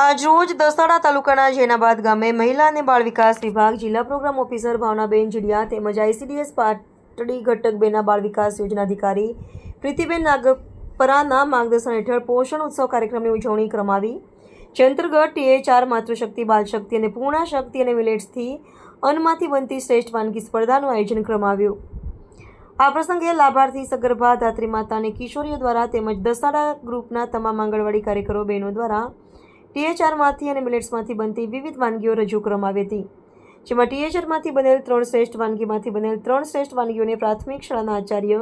આજરોજ દસાડા તાલુકાના જેનાબાદ ગામે મહિલા અને બાળ વિકાસ વિભાગ જિલ્લા પ્રોગ્રામ ઓફિસર ભાવનાબેન જીડિયા તેમજ ICDS પાટડી ઘટક 2ના બાળ વિકાસ યોજના અધિકારી પ્રીતિબેન નાગપરાના માર્ગદર્શન હેઠળ પોષણ ઉત્સવ કાર્યક્રમની ઉજવણી કરવામાં આવી, જે અંતર્ગત THR માતૃશક્તિ, બાલશક્તિ અને પૂર્ણા શક્તિ અને મિલેટ્સથી અન્નમાંથી બનતી શ્રેષ્ઠ વાનગી સ્પર્ધાનું આયોજન કરવામાં આવ્યું। આ પ્રસંગે લાભાર્થી સગર્ભા ધાત્રી માતા અને કિશોરીઓ દ્વારા તેમજ દસાડા ગ્રુપના તમામ આંગણવાડી કાર્યકરો બહેનો દ્વારા THRમાંથી અને મિલેટ્સમાંથી બનતી વિવિધ વાનગીઓ રજૂ કરવામાં આવી હતી, જેમાં THRમાંથી બનેલ 3 શ્રેષ્ઠ વાનગીમાંથી બનેલ 3 શ્રેષ્ઠ વાનગીઓને પ્રાથમિક શાળાના આચાર્ય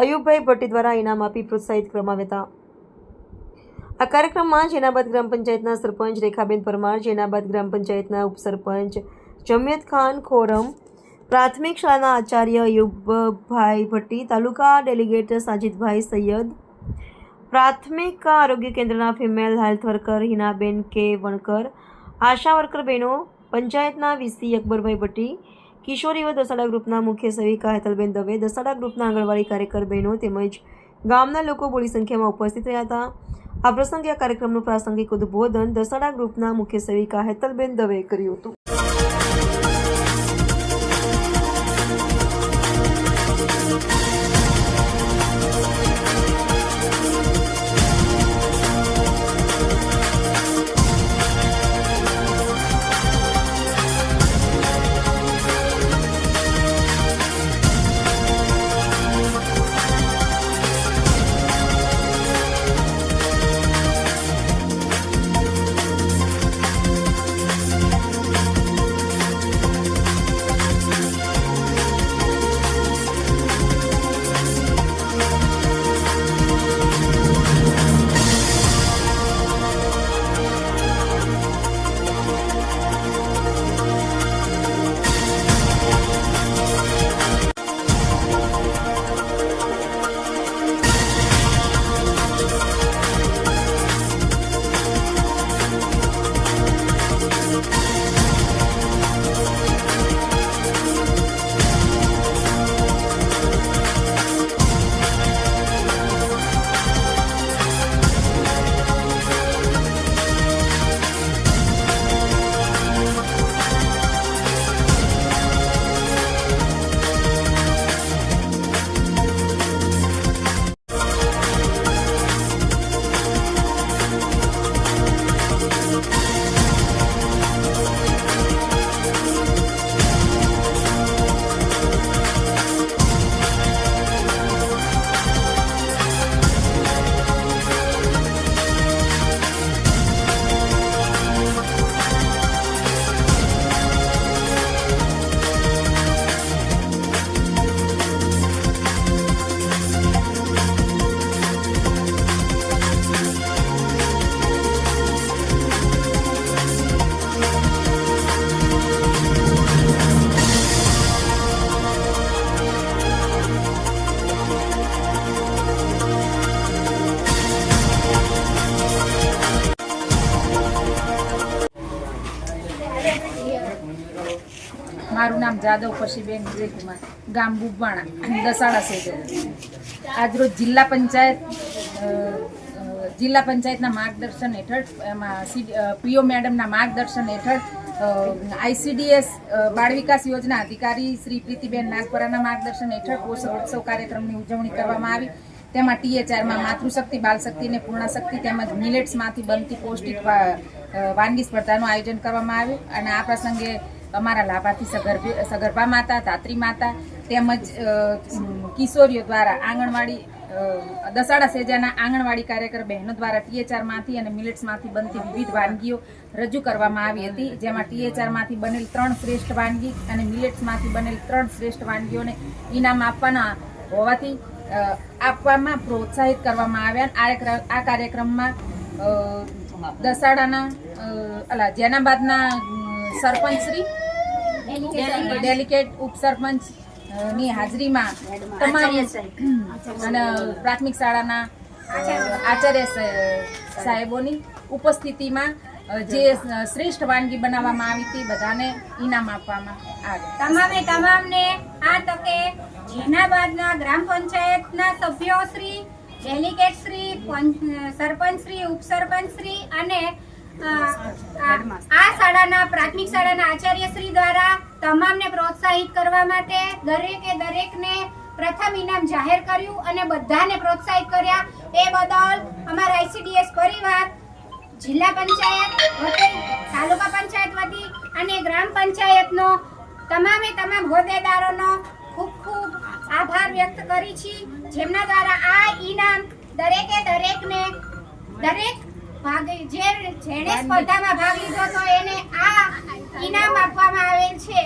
અયુબભાઈ ભટ્ટી દ્વારા ઇનામ આપી પ્રોત્સાહિત કરવામાં આવ્યા હતા। આ કાર્યક્રમમાં જેનાબાદ ગ્રામ પંચાયતના સરપંચ રેખાબેન પરમાર, જેનાબાદ ગ્રામ પંચાયતના ઉપસરપંચ જમિયત ખાન ખોરમ, પ્રાથમિક શાળાના આચાર્ય અયુબભાઈ ભટ્ટી, તાલુકા ડેલિગેટ સાજિદભાઈ સૈયદ, પ્રાથમિક આરોગ્ય કેન્દ્રના ફિમેલ હેલ્થ વર્કર હિનાબેન કે વણકર, આશા વર્કર બહેનો, પંચાયતના VC અકબરભાઈ ભટ્ટી, કિશોરીઓ, દસાડા ગ્રુપના મુખ્ય સેવિકા હેતલબેન દવે, દસાડા ગ્રુપના આંગણવાડી કાર્યકર બહેનો તેમજ ગામના લોકો મોટી સંખ્યામાં ઉપસ્થિત રહ્યા હતા। આ પ્રસંગે આ કાર્યક્રમનું પ્રાસંગિક ઉદ્બોધન દસાડા ગ્રુપના મુખ્ય સેવિકા હેતલબેન દવેએ કર્યું હતું। મારું નામ જાદવ પશીબેન વિજયકુમાર, ગામ બુબાણા, દસાડા સેજ। આજરોજ જિલ્લા પંચાયતના માર્ગદર્શન હેઠળ એમાં PO મેડમના માર્ગદર્શન હેઠળ ICDS બાળ વિકાસ યોજના અધિકારી શ્રી પ્રીતિબેન નાગપરાના માર્ગદર્શન હેઠળ પોષણ ઉત્સવ કાર્યક્રમની ઉજવણી કરવામાં આવી। તેમાં THRમાં માતૃશક્તિ, બાલશક્તિ અને પૂર્ણા શક્તિ તેમજ મિલેટ્સમાંથી બનતી પૌષ્ટિક વાનગી સ્પર્ધાનું આયોજન કરવામાં આવ્યું અને આ પ્રસંગે અમારા લાભાર્થી સગર્ભા માતા, ધાત્રી માતા તેમજ કિશોરીઓ દ્વારા આંગણવાડી દસાડા સેજાના આંગણવાડી કાર્યકર બહેનો દ્વારા THRમાંથી અને મિલેટ્સમાંથી બનતી વિવિધ વાનગીઓ રજૂ કરવામાં આવી હતી, જેમાં THRમાંથી બનેલ 3 શ્રેષ્ઠ વાનગી અને મિલેટ્સમાંથી બનેલ 3 શ્રેષ્ઠ વાનગીઓને ઇનામ આપવાના હોવાથી આપવામાં પ્રોત્સાહિત કરવામાં આવ્યા। આ કાર્યક્રમમાં દસાડાના જેનાબાદના સરપંચશ્રી, ડેલિગેટ ઉપસરપંચ ની હાજરીમાં તમામ અને પ્રાથમિક શાળાના આચાર્ય સાહેબોની ઉપસ્થિતિમાં જે શ્રેષ્ઠ વાનગી બનાવવામાં આવી હતી બધાને ઇનામ આપવામાં આવ્યું। તમામને આ તકે જેનાબાદના ગ્રામ પંચાયતના સભ્યોશ્રી, ડેલિગેટશ્રી, સરપંચશ્રી, ઉપસરપંચશ્રી અને આ શાળાના પ્રાથમિક શાળાના આચાર્યશ્રી દ્વારા તમામને પ્રોત્સાહિત કરવા માટે દરેકને પ્રથમ ઇનામ જાહેર કર્યું અને બધાને પ્રોત્સાહિત કર્યા. એ બદલ અમારા ICDS પરિવાર જિલ્લા પંચાયત વતી, તાલુકા પંચાયત વતી અને ગ્રામ પંચાયતનો તમામ હોદ્દેદારોનો ખૂબ ખૂબ આભાર વ્યક્ત કરી છે, જેમના દ્વારા આ ઇનામ દરેકને જેણે સ્પર્ધામાં ભાગ લીધો તો એને આ ઇનામ આપવામાં આવેલ છે.